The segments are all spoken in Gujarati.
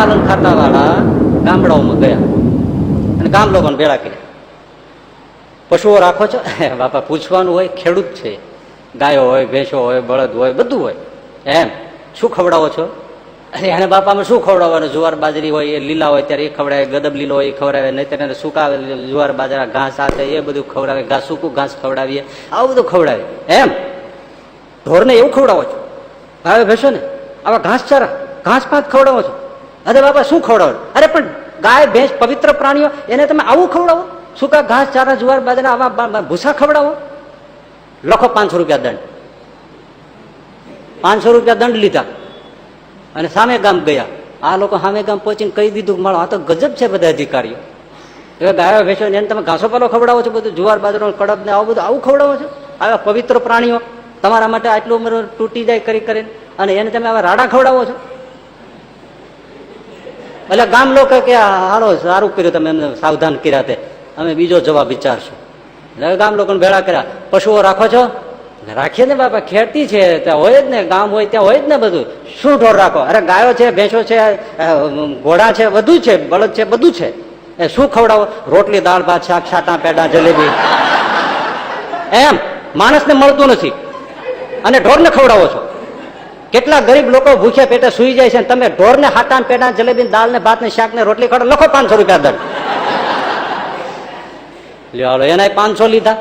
પશુપાલન ખાતા વાળા ગામડાઓમાં ગયા અને ગામ લોકોને ભેળા કર્યા. પશુઓ રાખો છો? બાપા પૂછવાનું હોય, ખેડૂત છે, ગાયો હોય, ભેંસો હોય, બળદ હોય, બધું હોય. એમ શું ખવડાવો છો? અરે એને બાપામાં શું ખવડાવવાનું? જુવાર બાજરી હોય એ લીલા હોય ત્યારે એ ખવડાવે, ગદબ લીલો હોય એ ખવડાવે, નહીં તેને સૂકા જુવાર બાજરા ઘાસ સાથે એ બધું ખવડાવે, સૂકું ઘાસ ખવડાવીએ, આવું બધું ખવડાવે. એમ ઢોરને એવું ખવડાવો છો? ગાયો ભેંસો ને આવા ઘાસ ચારા ઘાસ પાત ખવડાવો છો? અરે બાપા શું ખવડાવો? અરે પણ ગાય ભેંસ પવિત્ર પ્રાણીઓ, એને તમે આવું ખવડાવો? સૂકા ઘાસ ચારા જુવાર બાજરા આવા ભૂસા ખવડાવો? લખો 500 રૂપિયા દંડ. 500 રૂપિયા દંડ લીધા અને સામે ગામ ગયા. આ લોકો સામે ગામ પહોંચીને કહી દીધું, મારો આ તો ગજબ છે બધા અધિકારીઓ. એ ગાયો ભેંસો એને તમે ઘાસો પાલો ખવડાવો છો, બધું જુવાર બાજરો કડબ ને આવું બધું આવું ખવડાવો છો? આવા પવિત્ર પ્રાણીઓ તમારા માટે આટલું ઉંમર તૂટી જાય કરી કરીને, અને એને તમે આવા રાડા ખવડાવો છો? એટલે ગામ લોકો કે હાલો સારું કર્યું તમે એમને સાવધાન કર્યા, તે અમે બીજો જવાબ વિચારશું. એટલે ગામ લોકોને ભેળા કર્યા. પશુઓ રાખો છો? રાખીએ ને બાપા, ખેતી છે ત્યાં હોય જ ને, ગામ હોય ત્યાં હોય જ ને બધું. શું ઢોર રાખો? અરે ગાયો છે, ભેંસો છે, ઘોડા છે, બધું છે, બળદ છે, બધું છે. એ શું ખવડાવો? રોટલી, દાળ, ભાત, શાક, છાટા, પેડા, જલેબી. એમ માણસને મળતું નથી અને ઢોરને ખવડાવો છો. કેટલા ગરીબ લોકો ભૂખ્યા પેટે સુઈ જાય છે, તમે ઢોરને હાટા, પેડા, જલેબી, દાળ ને ભાત ને શાક ને રોટલી ખવડાવો. લખો 500 રૂપિયા દંડ. લ્યો એના 500 લીધા.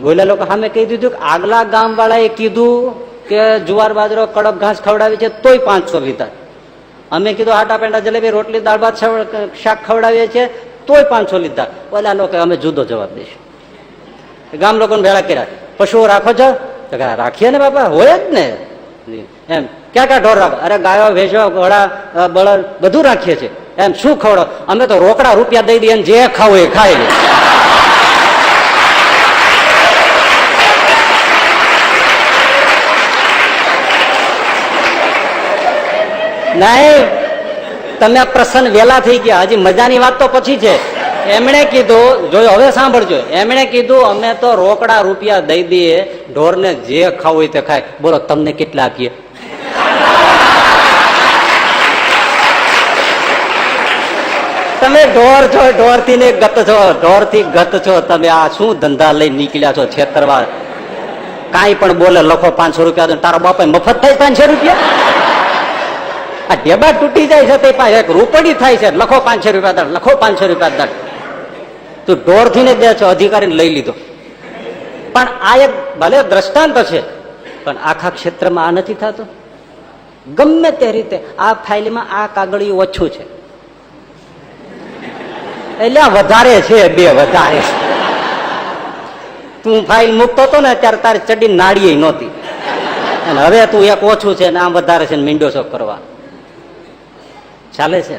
બોલ્યા લોકો સામે કહી દીધું કે આગલા ગામ વાળાએ કીધું કે જુવાર બાજરો કડક ઘાસ ખવડાવી છે તોય 500 લીધા. અમે કીધું આટા પેંડા જલેબી રોટલી દાળ ભાત શાક ખવડાવીએ છીએ તોય 500 લીધા. બોલ્યા લોકો અમે જુદો જવાબ દઈશું. ગામ લોકોને ભેળા કર્યા. પશુઓ રાખો છો? રાખીએ ને બાપા, હોય જ ને. એમ ક્યાં ક્યાં ઢોર રાખો? અરે ગાયો ભેંસો ઘોડા બળદ બધું રાખીએ છીએ. એમ શું ખવડાવો? અમે તો રોકડા રૂપિયા દઈ દઈએ, જે ખાવું એ ખાઈ લે. નહીં, તમે પ્રસન્ન વેલા થઈ ગયા. હજી મજાની વાત તો પછી છે. એમણે કીધું, જો હવે સાંભળજો, એમણે કીધું અમે તો રોકડા રૂપિયા દઈ દઈએ, ઢોરને જે ખાવું હોય તે ખાય. બોલો તમને કેટલા આપીએ? તમે ઢોર છો, ઢોર થી ને ગત છો, ઢોર થી ગત છો. તમે આ શું ધંધા લઈ નીકળ્યા છો? છેતરવા કાંઈ પણ બોલે. લખો 500 રૂપિયા. તારા બાપા મફત થાય 500 રૂપિયા? આ ઢેબા તૂટી જાય છે તે પાસે એક રૂપડી થાય છે. લખો 500 રૂપિયા દંડ. લખો 500 રૂપિયા દંડ. તું ઢોર થી ને દે છો, અધિકારીને લઈ લીધો. પણ આ એક ભલે દ્રષ્ટાંત છે, પણ આખા ક્ષેત્રમાં આ નથી થતું. ગમે તે રીતે આ ફાઇલમાં આ કાગળિયું ઓછું છે એટલે વધારે છે, 2 વધારે. તું ફાઇલ મૂકતો હતો ને ત્યારે તારે ચડી નાડીએ નહોતી, અને હવે તું એક ઓછું છે ને આમ વધારે છે ને મીંડો શોખ કરવા ચાલે છે.